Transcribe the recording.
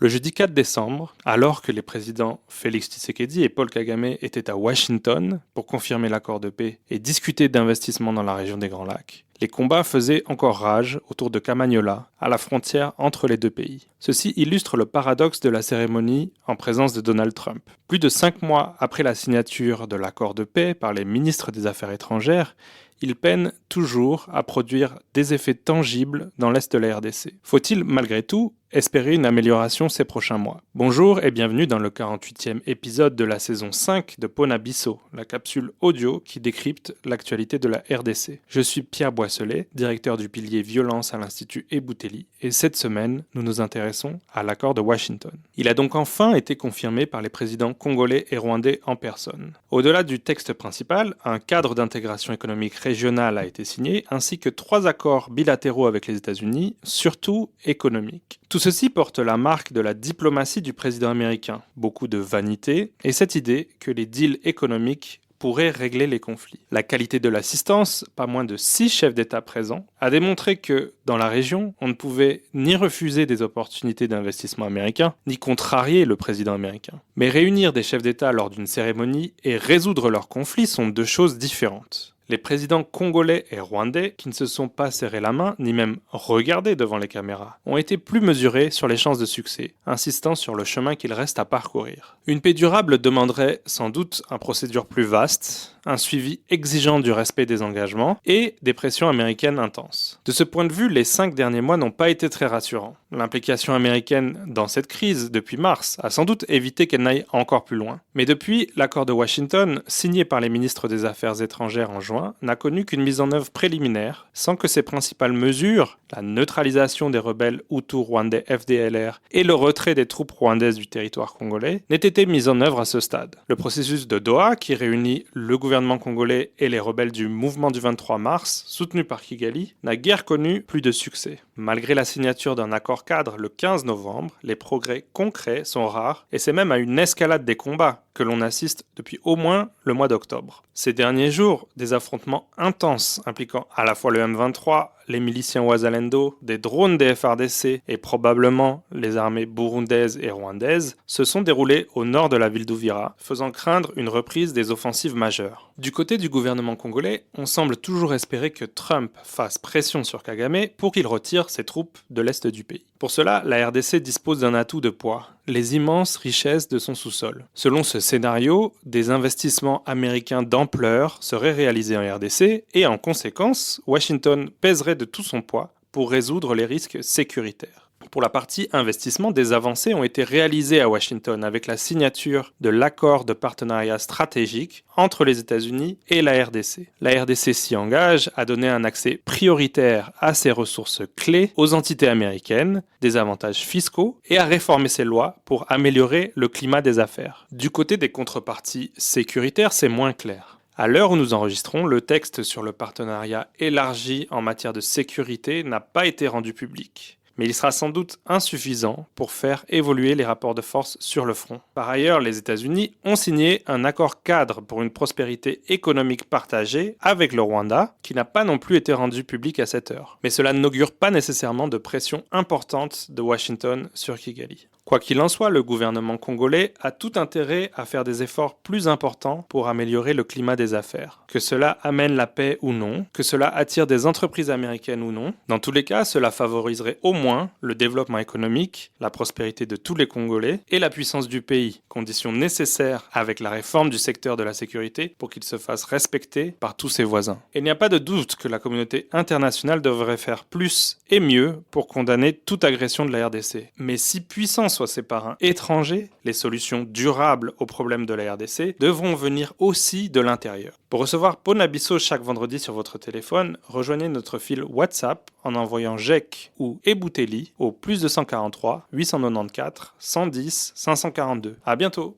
Le jeudi 4 décembre, alors que les présidents Félix Tshisekedi et Paul Kagame étaient à Washington pour confirmer l'accord de paix et discuter d'investissements dans la région des Grands Lacs, les combats faisaient encore rage autour de Kamanyola, à la frontière entre les deux pays. Ceci illustre le paradoxe de la cérémonie en présence de Donald Trump. Plus de 5 mois après la signature de l'accord de paix par les ministres des Affaires étrangères, il peine toujours à produire des effets tangibles dans l'Est de la RDC. Faut-il, malgré tout, espérer une amélioration ces prochains mois? Bonjour et bienvenue dans le 48e épisode de la saison 5 de Pona Bisso, la capsule audio qui décrypte l'actualité de la RDC. Je suis Pierre Boisselet, directeur du pilier violence à l'Institut Eboutelli, et cette semaine, nous nous intéressons à l'accord de Washington. Il a donc enfin été confirmé par les présidents congolais et rwandais en personne. Au-delà du texte principal, un cadre d'intégration économique régionale a été signé, ainsi que 3 accords bilatéraux avec les États-Unis, surtout économiques. Tout ceci porte la marque de la diplomatie du président américain, beaucoup de vanité, et cette idée que les deals économiques pourraient régler les conflits. La qualité de l'assistance, pas moins de 6 chefs d'État présents, a démontré que, dans la région, on ne pouvait ni refuser des opportunités d'investissement américains, ni contrarier le président américain. Mais réunir des chefs d'État lors d'une cérémonie et résoudre leurs conflits sont 2 choses différentes. Les présidents congolais et rwandais, qui ne se sont pas serrés la main, ni même regardés devant les caméras, ont été plus mesurés sur les chances de succès, insistant sur le chemin qu'il reste à parcourir. Une paix durable demanderait sans doute une procédure plus vaste, un suivi exigeant du respect des engagements et des pressions américaines intenses. De ce point de vue, les 5 derniers mois n'ont pas été très rassurants. L'implication américaine dans cette crise depuis mars a sans doute évité qu'elle n'aille encore plus loin. Mais depuis, l'accord de Washington, signé par les ministres des Affaires étrangères en juin, n'a connu qu'une mise en œuvre préliminaire, sans que ses principales mesures, la neutralisation des rebelles Hutus rwandais FDLR et le retrait des troupes rwandaises du territoire congolais, n'aient été mises en œuvre à ce stade. Le processus de Doha, qui réunit le gouvernement congolais et les rebelles du mouvement du 23 mars, soutenu par Kigali, n'a guère connu plus de succès. Malgré la signature d'un accord cadre le 15 novembre, les progrès concrets sont rares et c'est même à une escalade des combats que l'on assiste depuis au moins le mois d'octobre. Ces derniers jours, des affrontements intenses impliquant à la fois le M23, les miliciens Wazalendo, des drones des FARDC et probablement les armées burundaises et rwandaises se sont déroulés au nord de la ville d'Uvira, faisant craindre une reprise des offensives majeures. Du côté du gouvernement congolais, on semble toujours espérer que Trump fasse pression sur Kagame pour qu'il retire ses troupes de l'est du pays. Pour cela, la RDC dispose d'un atout de poids, les immenses richesses de son sous-sol. Selon ce scénario, des investissements américains d'ampleur seraient réalisés en RDC et en conséquence, Washington pèserait de tout son poids pour résoudre les risques sécuritaires. Pour la partie investissement, des avancées ont été réalisées à Washington avec la signature de l'accord de partenariat stratégique entre les États-Unis et la RDC. La RDC s'y engage à donner un accès prioritaire à ses ressources clés aux entités américaines, des avantages fiscaux et à réformer ses lois pour améliorer le climat des affaires. Du côté des contreparties sécuritaires, c'est moins clair. À l'heure où nous enregistrons, le texte sur le partenariat élargi en matière de sécurité n'a pas été rendu public. Mais il sera sans doute insuffisant pour faire évoluer les rapports de force sur le front. Par ailleurs, les États-Unis ont signé un accord cadre pour une prospérité économique partagée avec le Rwanda, qui n'a pas non plus été rendu public à cette heure. Mais cela n'augure pas nécessairement de pression importante de Washington sur Kigali. Quoi qu'il en soit, le gouvernement congolais a tout intérêt à faire des efforts plus importants pour améliorer le climat des affaires. Que cela amène la paix ou non, que cela attire des entreprises américaines ou non, dans tous les cas, cela favoriserait au moins le développement économique, la prospérité de tous les Congolais et la puissance du pays, condition nécessaire avec la réforme du secteur de la sécurité pour qu'il se fasse respecter par tous ses voisins. Il n'y a pas de doute que la communauté internationale devrait faire plus et mieux pour condamner toute agression de la RDC. Mais si puissant soit ses parrains étrangers, les solutions durables aux problèmes de la RDC devront venir aussi de l'intérieur. Pour recevoir Pona Bisso chaque vendredi sur votre téléphone, rejoignez notre fil WhatsApp en envoyant GEC ou Eboutelli au +243 894 110 542. À bientôt!